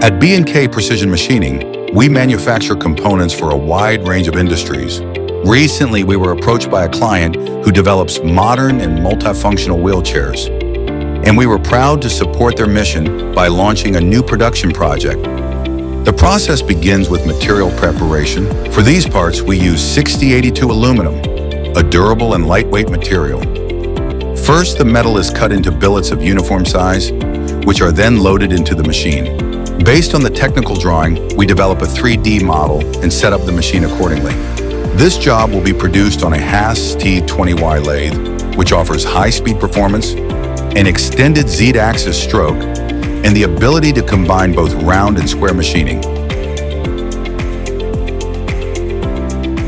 At B&K Precision Machining, we manufacture components for a wide range of industries. Recently, we were approached by a client who develops modern and multifunctional wheelchairs, and we were proud to support their mission by launching a new production project. The process begins with material preparation. For these parts, we use 6082 aluminum, a durable and lightweight material. First, the metal is cut into billets of uniform size, which are then loaded into the machine. Based on the technical drawing, we develop a 3D model and set up the machine accordingly. This job will be produced on a Haas T20Y lathe, which offers high-speed performance, an extended Z-axis stroke, and the ability to combine both round and square machining.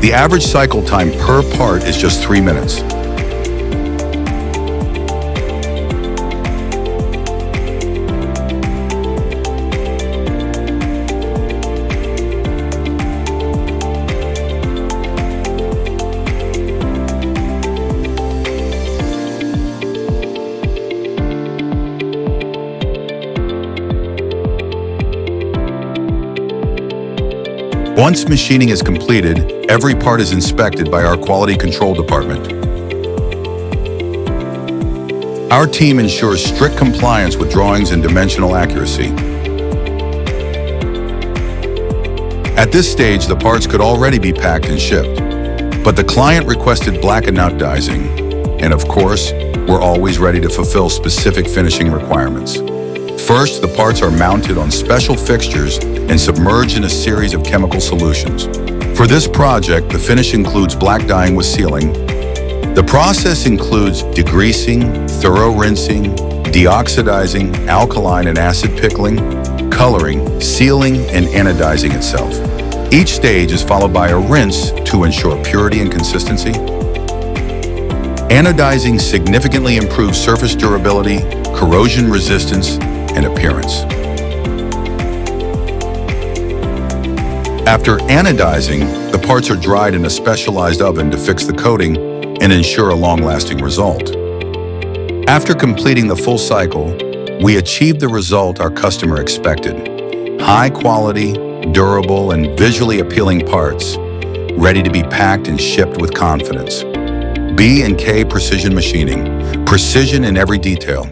The average cycle time per part is just 3 minutes. Once machining is completed, every part is inspected by our quality control department. Our team ensures strict compliance with drawings and dimensional accuracy. At this stage, the parts could already be packed and shipped, but the client requested black and out dicing, and of course, we're always ready to fulfill specific finishing requirements. First, the parts are mounted on special fixtures and submerged in a series of chemical solutions. For this project, the finish includes black dyeing with sealing. The process includes degreasing, thorough rinsing, deoxidizing, alkaline and acid pickling, coloring, sealing, and anodizing itself. Each stage is followed by a rinse to ensure purity and consistency. Anodizing significantly improves surface durability, corrosion resistance, and appearance. After anodizing, the parts are dried in a specialized oven to fix the coating and ensure a long-lasting result. After completing the full cycle, we achieved the result our customer expected: high-quality, durable, and visually appealing parts, ready to be packed and shipped with confidence. B&K Precision Machining, precision in every detail.